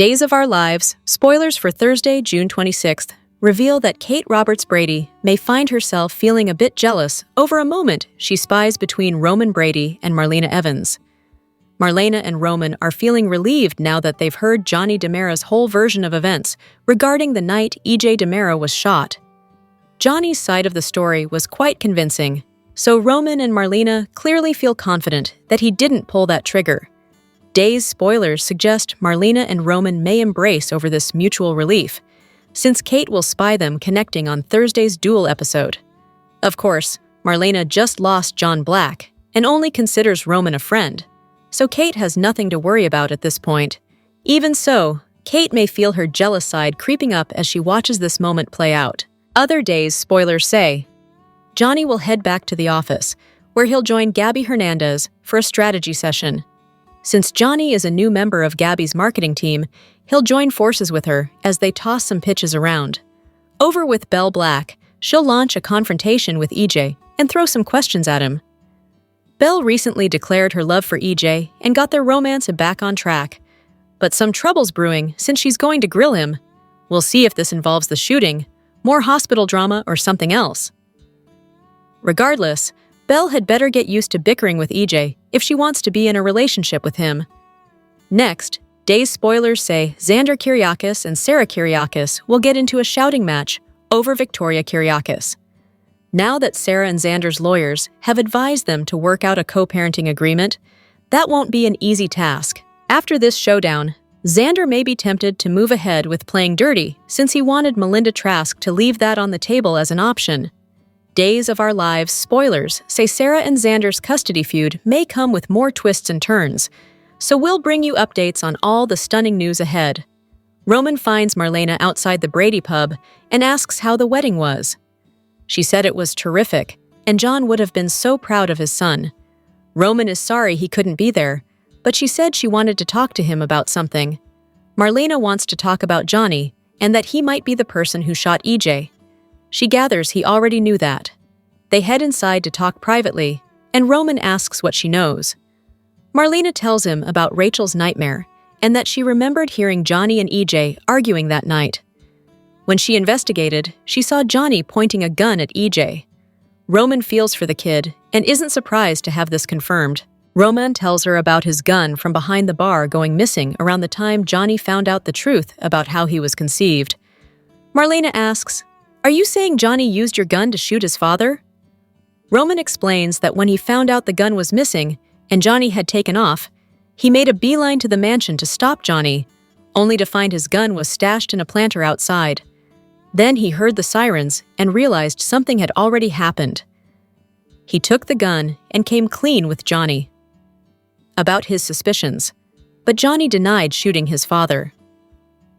Days of Our Lives, spoilers for Thursday, June 26th, reveal that Kate Roberts Brady may find herself feeling a bit jealous over a moment she spies between Roman Brady and Marlena Evans. Marlena and Roman are feeling relieved now that they've heard Johnny DiMera's whole version of events regarding the night E.J. DiMera was shot. Johnny's side of the story was quite convincing, so Roman and Marlena clearly feel confident that he didn't pull that trigger. Day's spoilers suggest Marlena and Roman may embrace over this mutual relief, since Kate will spy them connecting on Thursday's Duel episode. Of course, Marlena just lost John Black and only considers Roman a friend, so Kate has nothing to worry about at this point. Even so, Kate may feel her jealous side creeping up as she watches this moment play out. Other Days spoilers say Johnny will head back to the office, where he'll join Gabby Hernandez for a strategy session. Since Johnny is a new member of Gabby's marketing team, he'll join forces with her as they toss some pitches around. Over with Belle Black, she'll launch a confrontation with EJ and throw some questions at him. Belle recently declared her love for EJ and got their romance back on track. But some trouble's brewing since she's going to grill him. We'll see if this involves the shooting, more hospital drama, or something else. Regardless, Belle had better get used to bickering with EJ if she wants to be in a relationship with him. Next, Days spoilers say Xander Kyriakis and Sarah Kyriakis will get into a shouting match over Victoria Kyriakis. Now that Sarah and Xander's lawyers have advised them to work out a co-parenting agreement, that won't be an easy task. After this showdown, Xander may be tempted to move ahead with playing dirty since he wanted Melinda Trask to leave that on the table as an option. Days of Our Lives spoilers say Sarah and Xander's custody feud may come with more twists and turns, so we'll bring you updates on all the stunning news ahead. Roman finds Marlena outside the Brady pub and asks how the wedding was. She said it was terrific, and John would have been so proud of his son. Roman is sorry he couldn't be there, but she said she wanted to talk to him about something. Marlena wants to talk about Johnny and that he might be the person who shot EJ. She gathers he already knew that. They head inside to talk privately, and Roman asks what she knows. Marlena tells him about Rachel's nightmare and that she remembered hearing Johnny and EJ arguing that night. When she investigated, she saw Johnny pointing a gun at EJ. Roman feels for the kid and isn't surprised to have this confirmed. Roman tells her about his gun from behind the bar going missing around the time Johnny found out the truth about how he was conceived. Marlena asks, "Are you saying Johnny used your gun to shoot his father?" Roman explains that when he found out the gun was missing and Johnny had taken off, he made a beeline to the mansion to stop Johnny, only to find his gun was stashed in a planter outside. Then he heard the sirens and realized something had already happened. He took the gun and came clean with Johnny about his suspicions, but Johnny denied shooting his father.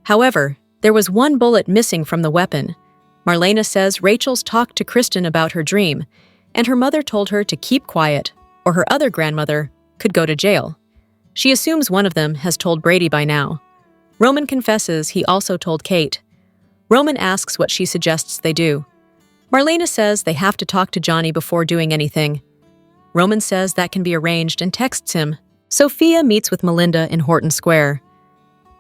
However, there was one bullet missing from the weapon. Marlena says Rachel's talked to Kristen about her dream, and her mother told her to keep quiet, or her other grandmother could go to jail. She assumes one of them has told Brady by now. Roman confesses he also told Kate. Roman asks what she suggests they do. Marlena says they have to talk to Johnny before doing anything. Roman says that can be arranged and texts him. Sophia meets with Melinda in Horton Square.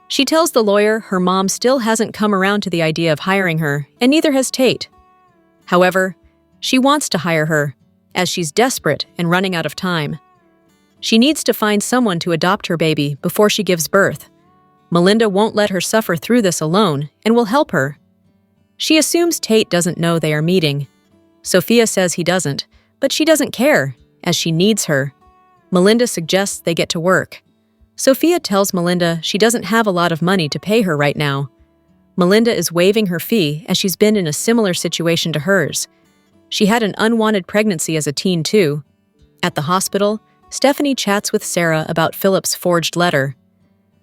She tells the lawyer her mom still hasn't come around to the idea of hiring her, and neither has Tate. However, she wants to hire her, as she's desperate and running out of time. She needs to find someone to adopt her baby before she gives birth. Melinda won't let her suffer through this alone and will help her. She assumes Tate doesn't know they are meeting. Sophia says he doesn't, but she doesn't care, as she needs her. Melinda suggests they get to work. Sophia tells Melinda she doesn't have a lot of money to pay her right now. Melinda is waiving her fee as she's been in a similar situation to hers. She had an unwanted pregnancy as a teen too. At the hospital, Stephanie chats with Sarah about Philip's forged letter.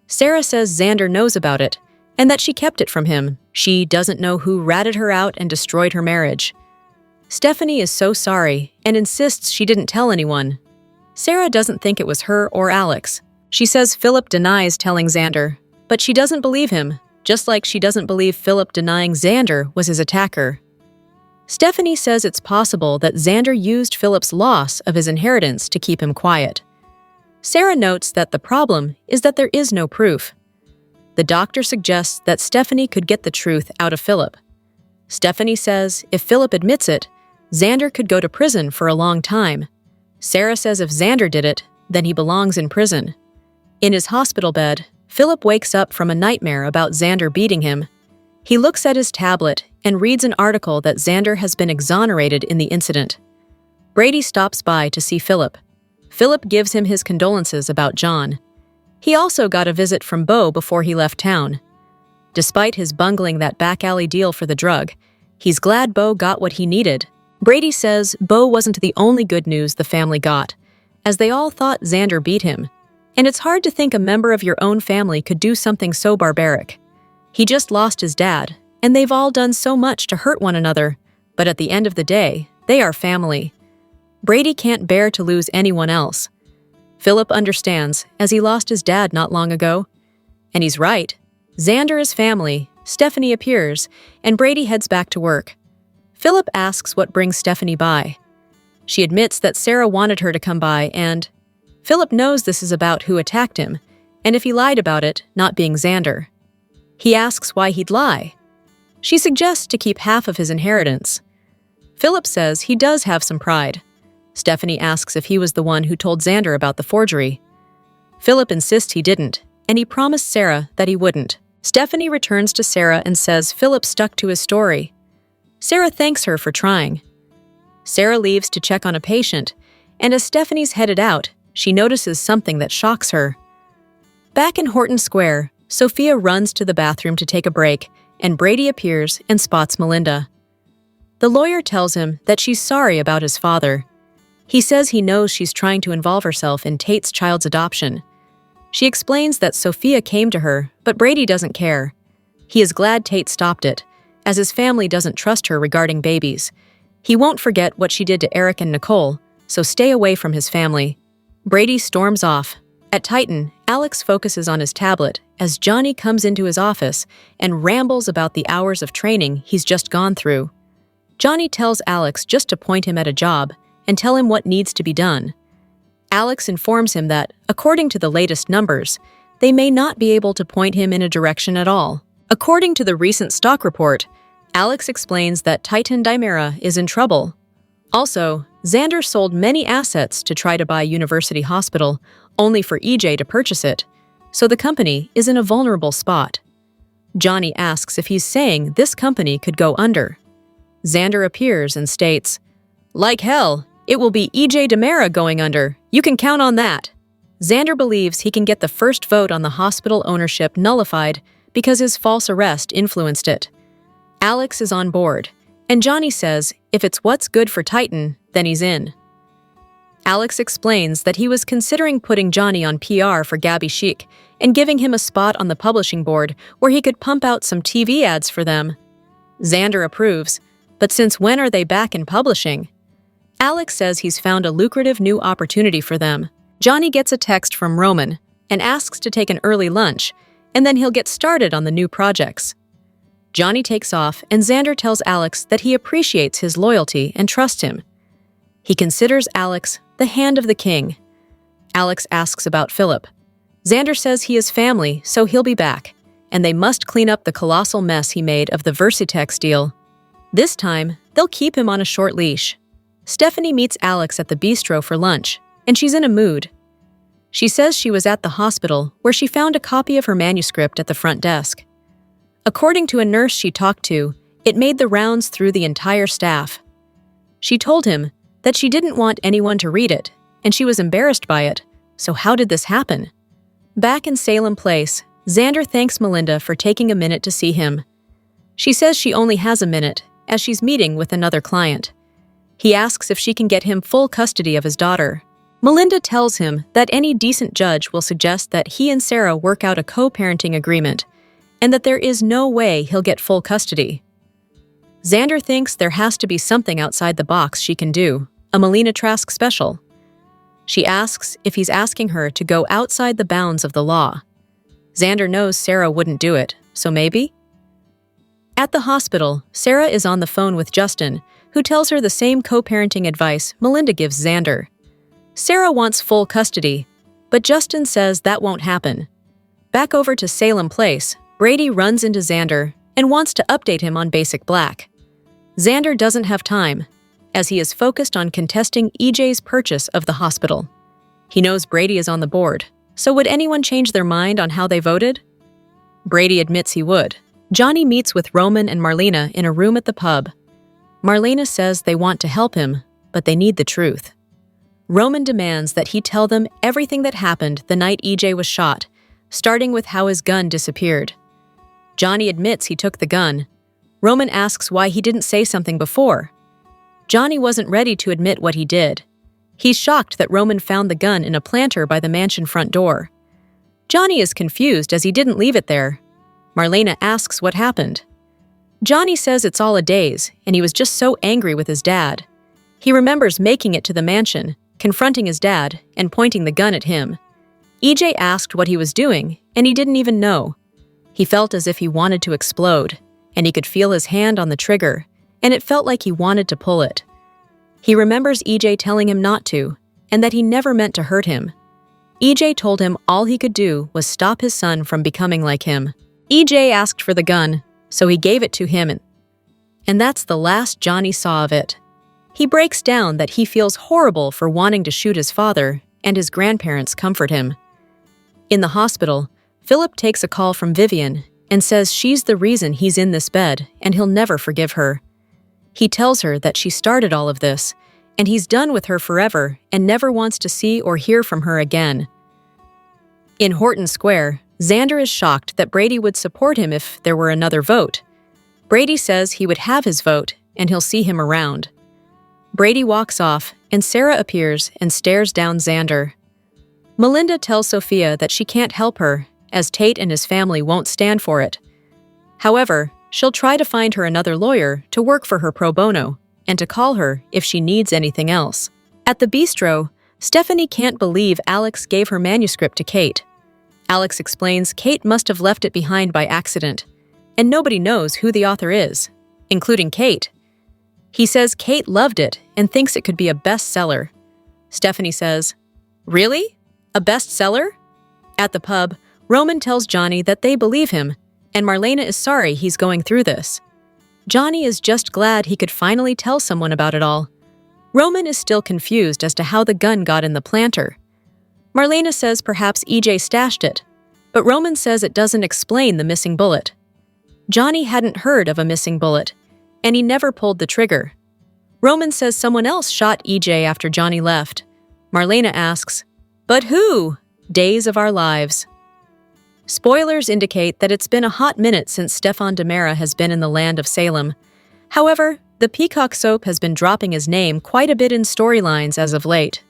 Sarah says Xander knows about it, and that she kept it from him. She doesn't know who ratted her out and destroyed her marriage. Stephanie is so sorry and insists she didn't tell anyone. Sarah doesn't think it was her or Alex. She says Philip denies telling Xander, but she doesn't believe him, just like she doesn't believe Philip denying Xander was his attacker. Stephanie says it's possible that Xander used Philip's loss of his inheritance to keep him quiet. Sarah notes that the problem is that there is no proof. The doctor suggests that Stephanie could get the truth out of Philip. Stephanie says if Philip admits it, Xander could go to prison for a long time. Sarah says if Xander did it, then he belongs in prison. In his hospital bed, Philip wakes up from a nightmare about Xander beating him. He looks at his tablet and reads an article that Xander has been exonerated in the incident. Brady stops by to see Philip. Philip gives him his condolences about John. He also got a visit from Beau before he left town. Despite his bungling that back alley deal for the drug, he's glad Beau got what he needed. Brady says Beau wasn't the only good news the family got, as they all thought Xander beat him. And it's hard to think a member of your own family could do something so barbaric. He just lost his dad, and they've all done so much to hurt one another, but at the end of the day, they are family. Brady can't bear to lose anyone else. Philip understands, as he lost his dad not long ago. And he's right. Xander is family, Stephanie appears, and Brady heads back to work. Philip asks what brings Stephanie by. She admits that Sarah wanted her to come by, and Philip knows this is about who attacked him, and if he lied about it, not being Xander. He asks why he'd lie. She suggests to keep half of his inheritance. Philip says he does have some pride. Stephanie asks if he was the one who told Xander about the forgery. Philip insists he didn't, and he promised Sarah that he wouldn't. Stephanie returns to Sarah and says Philip stuck to his story. Sarah thanks her for trying. Sarah leaves to check on a patient, and as Stephanie's headed out, she notices something that shocks her. Back in Horton Square, Sophia runs to the bathroom to take a break, and Brady appears and spots Melinda. The lawyer tells him that she's sorry about his father. He says he knows she's trying to involve herself in Tate's child's adoption. She explains that Sophia came to her, but Brady doesn't care. He is glad Tate stopped it, as his family doesn't trust her regarding babies. He won't forget what she did to Eric and Nicole, so stay away from his family. Brady storms off. At Titan, Alex focuses on his tablet as Johnny comes into his office and rambles about the hours of training he's just gone through. Johnny tells Alex just to point him at a job and tell him what needs to be done. Alex informs him that, according to the latest numbers, they may not be able to point him in a direction at all. According to the recent stock report, Alex explains that Stefan DiMera is in trouble. Also, Xander sold many assets to try to buy University Hospital, only for EJ to purchase it, so the company is in a vulnerable spot. Johnny asks if he's saying this company could go under. Xander appears and states, "Like hell, it will be EJ DiMera going under. You can count on that." Xander believes he can get the first vote on the hospital ownership nullified because his false arrest influenced it. Alex is on board, and Johnny says if it's what's good for Titan, then he's in. Alex explains that he was considering putting Johnny on PR for Gabby Chic and giving him a spot on the publishing board where he could pump out some TV ads for them. Xander approves, but since when are they back in publishing? Alex says he's found a lucrative new opportunity for them. Johnny gets a text from Roman and asks to take an early lunch, and then he'll get started on the new projects. Johnny takes off, and Xander tells Alex that he appreciates his loyalty and trusts him. He considers Alex the hand of the king. Alex asks about Philip. Xander says he is family, so he'll be back, and they must clean up the colossal mess he made of the Versitex deal. This time, they'll keep him on a short leash. Stephanie meets Alex at the bistro for lunch, and she's in a mood. She says she was at the hospital where she found a copy of her manuscript at the front desk. According to a nurse she talked to, it made the rounds through the entire staff. She told him that she didn't want anyone to read it, and she was embarrassed by it, so how did this happen? Back in Salem Place, Xander thanks Melinda for taking a minute to see him. She says she only has a minute, as she's meeting with another client. He asks if she can get him full custody of his daughter. Melinda tells him that any decent judge will suggest that he and Sarah work out a co-parenting agreement, and that there is no way he'll get full custody. Xander thinks there has to be something outside the box she can do, a Melina Trask special. She asks if he's asking her to go outside the bounds of the law. Xander knows Sarah wouldn't do it, so maybe? At the hospital, Sarah is on the phone with Justin, who tells her the same co-parenting advice Melinda gives Xander. Sarah wants full custody, but Justin says that won't happen. Back over to Salem Place, Brady runs into Xander and wants to update him on Basic Black. Xander doesn't have time, as he is focused on contesting EJ's purchase of the hospital. He knows Brady is on the board, so would anyone change their mind on how they voted? Brady admits he would. Johnny meets with Roman and Marlena in a room at the pub. Marlena says they want to help him, but they need the truth. Roman demands that he tell them everything that happened the night EJ was shot, starting with how his gun disappeared. Johnny admits he took the gun. Roman asks why he didn't say something before. Johnny wasn't ready to admit what he did. He's shocked that Roman found the gun in a planter by the mansion front door. Johnny is confused as he didn't leave it there. Marlena asks what happened. Johnny says it's all a daze, and he was just so angry with his dad. He remembers making it to the mansion, confronting his dad, and pointing the gun at him. EJ asked what he was doing, and he didn't even know. He felt as if he wanted to explode, and he could feel his hand on the trigger, and it felt like he wanted to pull it. He remembers EJ telling him not to, and that he never meant to hurt him. EJ told him all he could do was stop his son from becoming like him. EJ asked for the gun, so he gave it to him, and that's the last Johnny saw of it. He breaks down that he feels horrible for wanting to shoot his father, and his grandparents comfort him. In the hospital, Philip takes a call from Vivian and says she's the reason he's in this bed, and he'll never forgive her. He tells her that she started all of this, and he's done with her forever and never wants to see or hear from her again. In Horton Square, Xander is shocked that Brady would support him if there were another vote. Brady says he would have his vote, and he'll see him around. Brady walks off, and Sarah appears and stares down Xander. Melinda tells Sophia that she can't help her, as Tate and his family won't stand for it. However, she'll try to find her another lawyer to work for her pro bono, and to call her if she needs anything else. At the bistro, Stephanie can't believe Alex gave her manuscript to Kate. Alex explains Kate must have left it behind by accident, and nobody knows who the author is, including Kate. He says Kate loved it and thinks it could be a bestseller. Stephanie says, "Really? A bestseller?" At the pub, Roman tells Johnny that they believe him, and Marlena is sorry he's going through this. Johnny is just glad he could finally tell someone about it all. Roman is still confused as to how the gun got in the planter. Marlena says perhaps EJ stashed it, but Roman says it doesn't explain the missing bullet. Johnny hadn't heard of a missing bullet, and he never pulled the trigger. Roman says someone else shot EJ after Johnny left. Marlena asks, "But who?" Days of Our Lives. Spoilers indicate that it's been a hot minute since Stefan DiMera has been in the land of Salem. However, the Peacock soap has been dropping his name quite a bit in storylines as of late.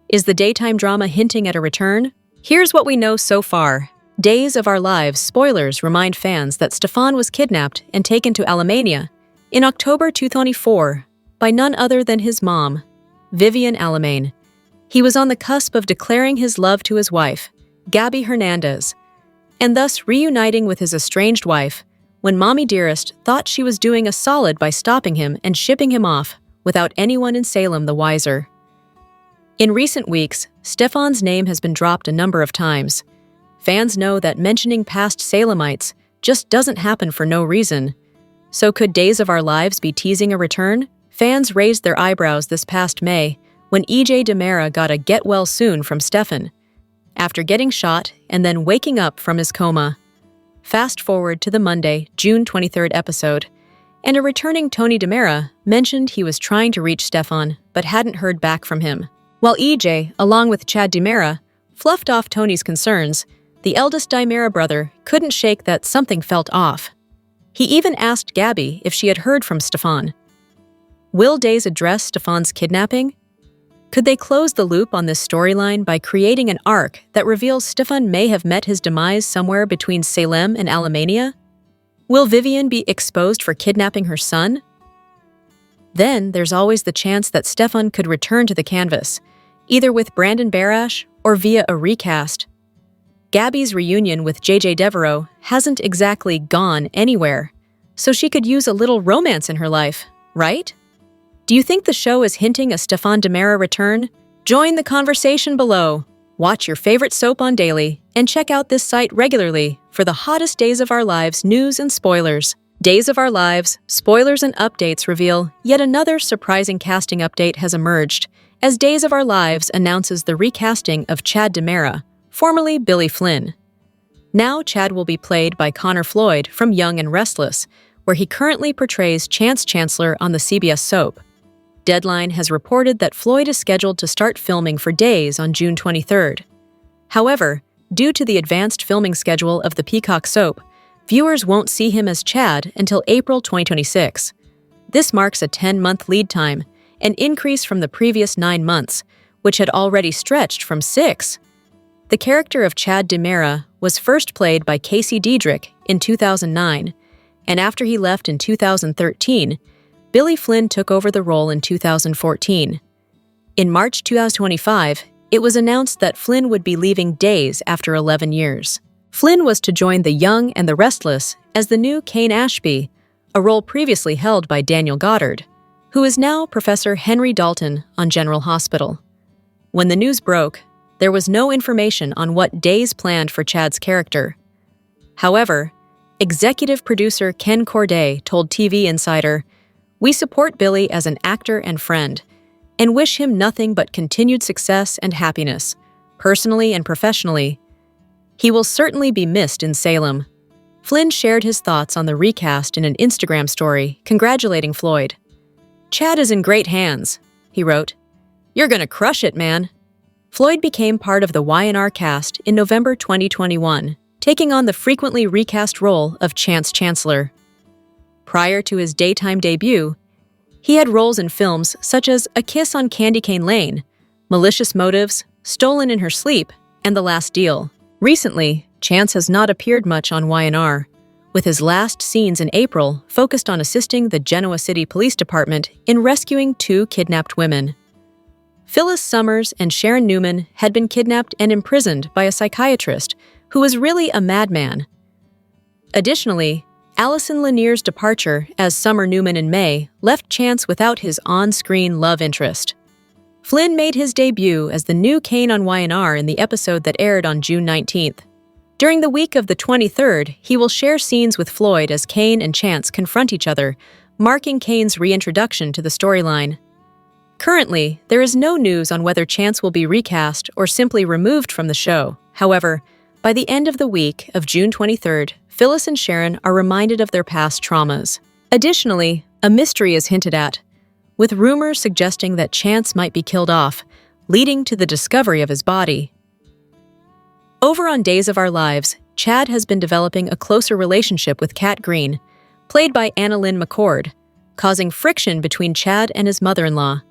Is the daytime drama hinting at a return? Here's what we know so far. Days of Our Lives spoilers remind fans that Stefan was kidnapped and taken to Alemania in October 2024 by none other than his mom, Vivian Alamain. He was on the cusp of declaring his love to his wife, Gabby Hernandez, and thus reuniting with his estranged wife when Mommy Dearest thought she was doing a solid by stopping him and shipping him off without anyone in Salem the wiser. In recent weeks, Stefan's name has been dropped a number of times. Fans know that mentioning past Salemites just doesn't happen for no reason. So could Days of Our Lives be teasing a return? Fans raised their eyebrows this past May when EJ DiMera got a get well soon from Stefan, after getting shot and then waking up from his coma. Fast forward to the Monday, June 23rd episode, and a returning Tony DiMera mentioned he was trying to reach Stefan but hadn't heard back from him. While EJ, along with Chad DiMera, fluffed off Tony's concerns, the eldest DiMera brother couldn't shake that something felt off. He even asked Gabby if she had heard from Stefan. Will Days address Stefan's kidnapping? Could they close the loop on this storyline by creating an arc that reveals Stefan may have met his demise somewhere between Salem and Alemania? Will Vivian be exposed for kidnapping her son? Then there's always the chance that Stefan could return to the canvas, either with Brandon Barash or via a recast. Gabby's reunion with JJ Deveraux hasn't exactly gone anywhere, so she could use a little romance in her life, right? Do you think the show is hinting a Stefan DiMera return? Join the conversation below. Watch your favorite soap on daily and check out this site regularly for the hottest Days of Our Lives news and spoilers. Days of Our Lives, spoilers and updates reveal yet another surprising casting update has emerged as Days of Our Lives announces the recasting of Chad DiMera, formerly Billy Flynn. Now Chad will be played by Connor Floyd from Young and Restless, where he currently portrays Chance Chancellor on the CBS soap. Deadline has reported that Floyd is scheduled to start filming for Days on June 23rd. However, due to the advanced filming schedule of the Peacock soap, viewers won't see him as Chad until April 2026. This marks a 10-month lead time, an increase from the previous 9 months, which had already stretched from 6. The character of Chad DiMera was first played by Casey Diedrich in 2009, and after he left in 2013, Billy Flynn took over the role in 2014. In March 2025, it was announced that Flynn would be leaving Days after 11 years. Flynn was to join the Young and the Restless as the new Kane Ashby, a role previously held by Daniel Goddard, who is now Professor Henry Dalton on General Hospital. When the news broke, there was no information on what Days planned for Chad's character. However, executive producer Ken Corday told TV Insider, "We support Billy as an actor and friend, and wish him nothing but continued success and happiness, personally and professionally. He will certainly be missed in Salem." Flynn shared his thoughts on the recast in an Instagram story, congratulating Floyd. "Chad is in great hands," he wrote. "You're gonna crush it, man." Floyd became part of the Y&R cast in November 2021, taking on the frequently recast role of Chance Chancellor. Prior to his daytime debut, he had roles in films such as A Kiss on Candy Cane Lane, Malicious Motives, Stolen in Her Sleep, and The Last Deal. Recently, Chance has not appeared much on Y&R, with his last scenes in April focused on assisting the Genoa City Police Department in rescuing 2 kidnapped women. Phyllis Summers and Sharon Newman had been kidnapped and imprisoned by a psychiatrist who was really a madman. Additionally, Allison Lanier's departure as Summer Newman in May left Chance without his on-screen love interest. Flynn made his debut as the new Kane on Y&R in the episode that aired on June 19th. During the week of the 23rd, he will share scenes with Floyd as Kane and Chance confront each other, marking Kane's reintroduction to the storyline. Currently, there is no news on whether Chance will be recast or simply removed from the show. However, by the end of the week of June 23rd, Phyllis and Sharon are reminded of their past traumas. Additionally, a mystery is hinted at, with rumors suggesting that Chance might be killed off, leading to the discovery of his body. Over on Days of Our Lives, Chad has been developing a closer relationship with Kat Green, played by Annalyn McCord, causing friction between Chad and his mother-in-law.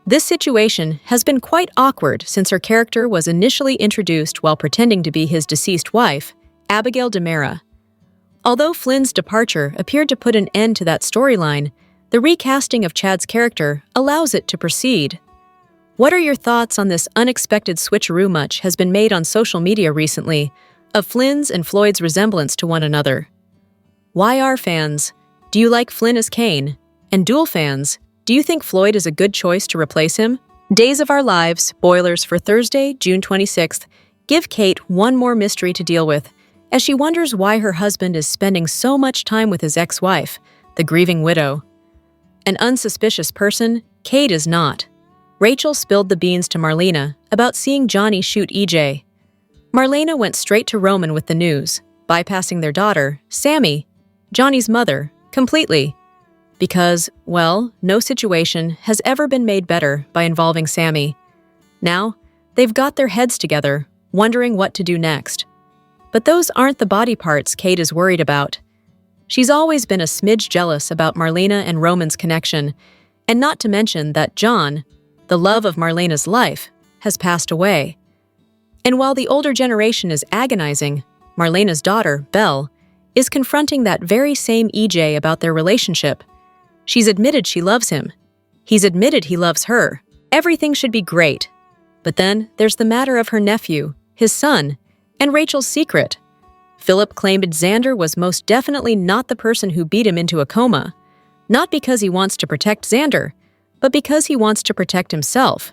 This situation has been quite awkward since her character was initially introduced while pretending to be his deceased wife, Abigail DiMera. Although Flynn's departure appeared to put an end to that storyline, the recasting of Chad's character allows it to proceed. What are your thoughts on this unexpected switcheroo? Much has been made on social media recently of Flynn's and Floyd's resemblance to one another. YR fans, do you like Flynn as Kane? And Duel fans, do you think Floyd is a good choice to replace him? Days of Our Lives, spoilers for Thursday, June 26th, give Kate one more mystery to deal with, as she wonders why her husband is spending so much time with his ex-wife, the grieving widow. An unsuspicious person, Kate is not. Rachel spilled the beans to Marlena about seeing Johnny shoot EJ. Marlena went straight to Roman with the news, bypassing their daughter, Sammy, Johnny's mother, completely. Because, well, no situation has ever been made better by involving Sammy. Now, they've got their heads together, wondering what to do next. But those aren't the body parts Kate is worried about. She's always been a smidge jealous about Marlena and Roman's connection, and not to mention that John, the love of Marlena's life, has passed away. And while the older generation is agonizing, Marlena's daughter, Belle, is confronting that very same EJ about their relationship. She's admitted she loves him. He's admitted he loves her. Everything should be great. But then there's the matter of her nephew, his son, and Rachel's secret. Philip claimed Xander was most definitely not the person who beat him into a coma, not because he wants to protect Xander, but because he wants to protect himself.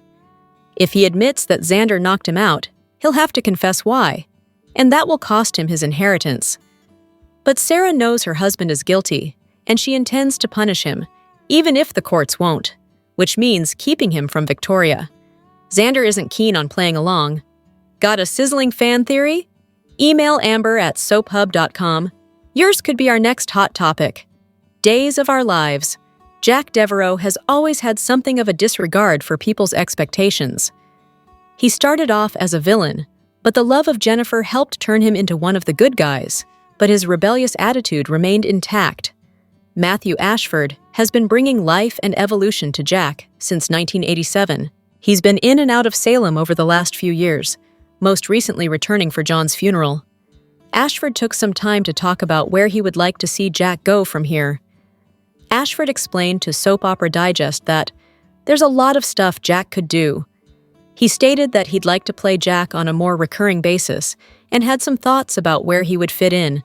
If he admits that Xander knocked him out, he'll have to confess why, and that will cost him his inheritance. But Sarah knows her husband is guilty, and she intends to punish him, even if the courts won't, which means keeping him from Victoria. Xander isn't keen on playing along. Got a sizzling fan theory? Email amber@soaphub.com. Yours could be our next hot topic. Days of Our Lives. Jack Deveraux has always had something of a disregard for people's expectations. He started off as a villain, but the love of Jennifer helped turn him into one of the good guys, but his rebellious attitude remained intact. Matthew Ashford has been bringing life and evolution to Jack since 1987. He's been in and out of Salem over the last few years, most recently returning for John's funeral. Ashford took some time to talk about where he would like to see Jack go from here. Ashford explained to Soap Opera Digest that there's a lot of stuff Jack could do. He stated that he'd like to play Jack on a more recurring basis and had some thoughts about where he would fit in.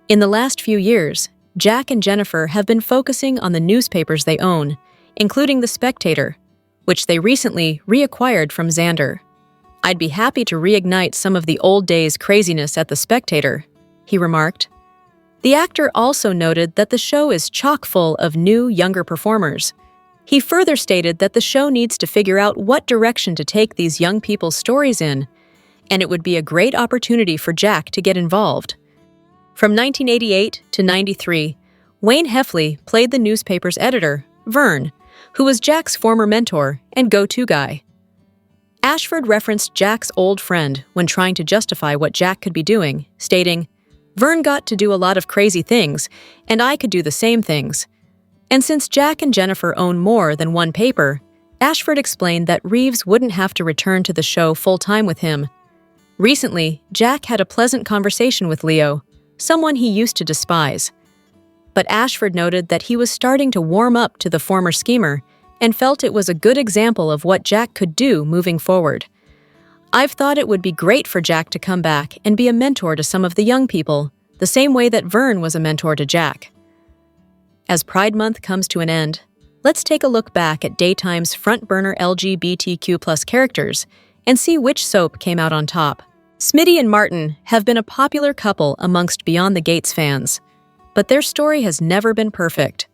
In the last few years, Jack and Jennifer have been focusing on the newspapers they own, including The Spectator, which they recently reacquired from Xander. "I'd be happy to reignite some of the old days' craziness at The Spectator," he remarked. The actor also noted that the show is chock full of new, younger performers. He further stated that the show needs to figure out what direction to take these young people's stories in, and it would be a great opportunity for Jack to get involved. From 1988 to 93, Wayne Heffley played the newspaper's editor, Vern, who was Jack's former mentor and go-to guy. Ashford referenced Jack's old friend when trying to justify what Jack could be doing, stating, "Vern got to do a lot of crazy things, and I could do the same things." And since Jack and Jennifer own more than one paper, Ashford explained that Reeves wouldn't have to return to the show full-time with him. Recently, Jack had a pleasant conversation with Leo, someone he used to despise. But Ashford noted that he was starting to warm up to the former schemer and felt it was a good example of what Jack could do moving forward. "I've thought it would be great for Jack to come back and be a mentor to some of the young people, the same way that Vern was a mentor to Jack." As Pride Month comes to an end, let's take a look back at daytime's front-burner LGBTQ+ characters and see which soap came out on top. Smitty and Martin have been a popular couple amongst Beyond the Gates fans, but their story has never been perfect.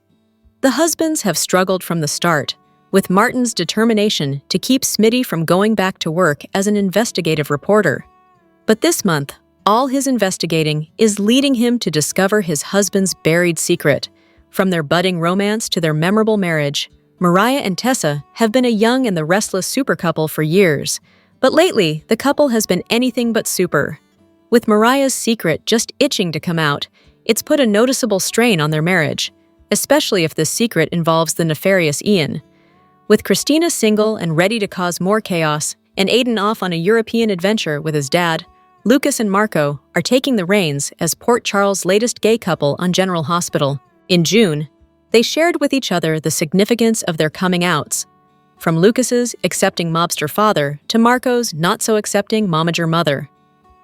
The husbands have struggled from the start, with Martin's determination to keep Smitty from going back to work as an investigative reporter. But this month, all his investigating is leading him to discover his husband's buried secret. From their budding romance to their memorable marriage, Mariah and Tessa have been a young and the restless super couple for years. But lately, the couple has been anything but super. With Mariah's secret just itching to come out, it's put a noticeable strain on their marriage, especially if this secret involves the nefarious Ian. With Christina single and ready to cause more chaos, and Aiden off on a European adventure with his dad, Lucas and Marco are taking the reins as Port Charles' latest gay couple on General Hospital. In June, they shared with each other the significance of their coming outs, from Lucas's accepting mobster father to Marco's not-so-accepting momager mother.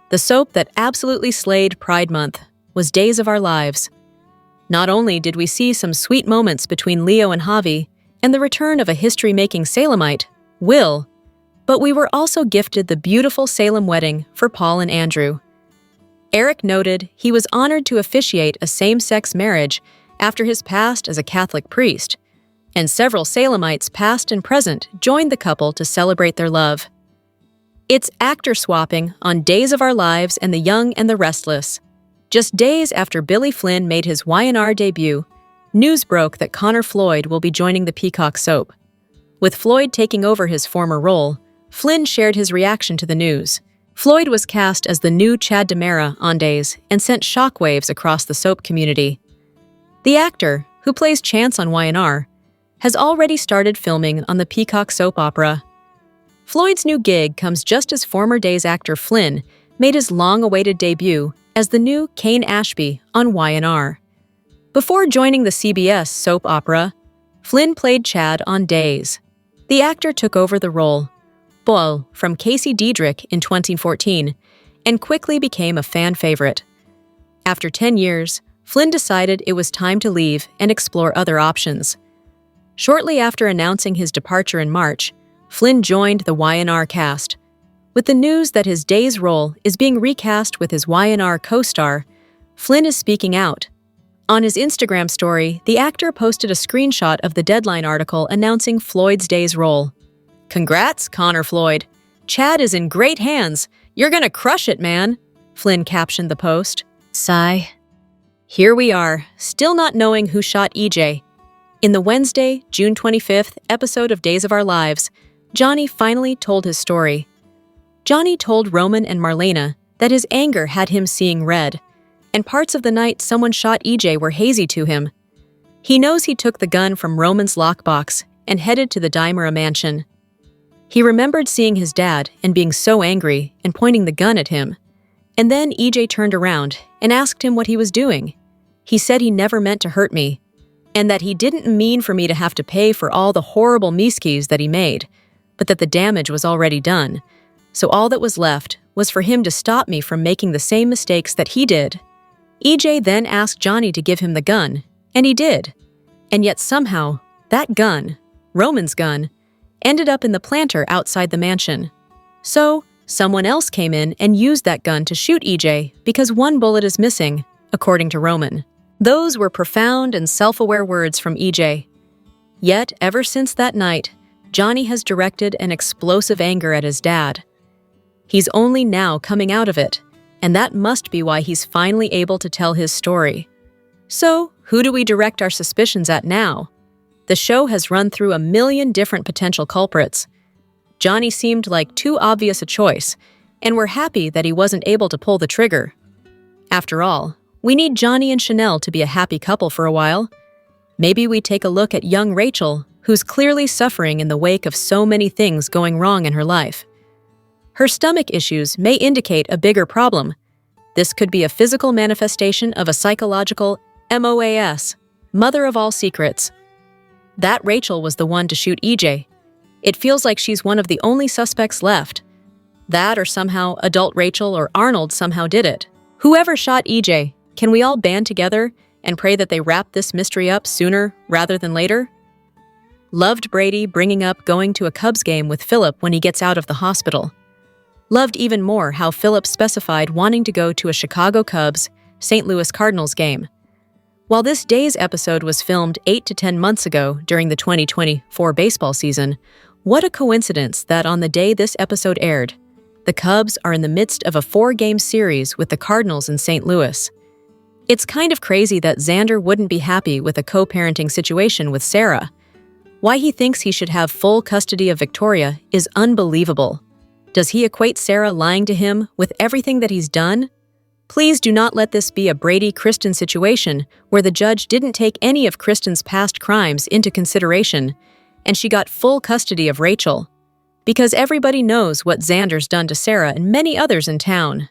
The soap that absolutely slayed Pride Month was Days of Our Lives. Not only did we see some sweet moments between Leo and Javi and the return of a history-making Salemite, Will, but we were also gifted the beautiful Salem wedding for Paul and Andrew. Eric noted he was honored to officiate a same-sex marriage after his past as a Catholic priest, and several Salemites past and present joined the couple to celebrate their love. It's actor swapping on Days of Our Lives and The Young and the Restless. Just days after Billy Flynn made his Y&R debut, news broke that Connor Floyd will be joining the Peacock soap. With Floyd taking over his former role, Flynn shared his reaction to the news. Floyd was cast as the new Stefan DiMera on Days and sent shockwaves across the soap community. The actor, who plays Chance on Y&R, has already started filming on the Peacock soap opera. Floyd's new gig comes just as former Days actor Flynn made his long-awaited debut as the new Kane Ashby on Y&R. Before joining the CBS soap opera, Flynn played Chad on Days. The actor took over the role, Boyle, from Casey Diedrich in 2014, and quickly became a fan favorite. After 10 years, Flynn decided it was time to leave and explore other options. Shortly after announcing his departure in March, Flynn joined the Y&R cast. With the news that his Days role is being recast with his YNR co-star, Flynn is speaking out. On his Instagram story, the actor posted a screenshot of the Deadline article announcing Floyd's Days role. "Congrats, Connor Floyd. Chad is in great hands. You're gonna crush it, man," Flynn captioned the post. Sigh. Here we are, still not knowing who shot EJ. In the Wednesday, June 25th episode of Days of Our Lives, Johnny finally told his story. Johnny told Roman and Marlena that his anger had him seeing red, and parts of the night someone shot EJ were hazy to him. He knows he took the gun from Roman's lockbox and headed to the DiMera mansion. He remembered seeing his dad and being so angry and pointing the gun at him. And then EJ turned around and asked him what he was doing. He said he never meant to hurt me, and that he didn't mean for me to have to pay for all the horrible miskis that he made, but that the damage was already done. So all that was left was for him to stop me from making the same mistakes that he did. EJ then asked Johnny to give him the gun, and he did. And yet somehow, that gun, Roman's gun, ended up in the planter outside the mansion. So, someone else came in and used that gun to shoot EJ because one bullet is missing, according to Roman. Those were profound and self-aware words from EJ. Yet, ever since that night, Johnny has directed an explosive anger at his dad. He's only now coming out of it, and that must be why he's finally able to tell his story. So, who do we direct our suspicions at now? The show has run through a million different potential culprits. Johnny seemed like too obvious a choice, and we're happy that he wasn't able to pull the trigger. After all, we need Johnny and Chanel to be a happy couple for a while. Maybe we take a look at young Rachel, who's clearly suffering in the wake of so many things going wrong in her life. Her stomach issues may indicate a bigger problem. This could be a physical manifestation of a psychological MOAS, mother of all secrets. That Rachel was the one to shoot EJ. It feels like she's one of the only suspects left. That or somehow adult Rachel or Arnold somehow did it. Whoever shot EJ, can we all band together and pray that they wrap this mystery up sooner rather than later? Loved Brady bringing up going to a Cubs game with Philip when he gets out of the hospital. Loved even more how Philip specified wanting to go to a Chicago Cubs, St. Louis Cardinals game. While this Days episode was filmed 8 to 10 months ago during the 2024 baseball season, what a coincidence that on the day this episode aired, the Cubs are in the midst of a 4-game series with the Cardinals in St. Louis. It's kind of crazy that Xander wouldn't be happy with a co-parenting situation with Sarah. Why he thinks he should have full custody of Victoria is unbelievable. Does he equate Sarah lying to him with everything that he's done? Please do not let this be a Brady-Kristen situation where the judge didn't take any of Kristen's past crimes into consideration, and she got full custody of Rachel. Because everybody knows what Xander's done to Sarah and many others in town.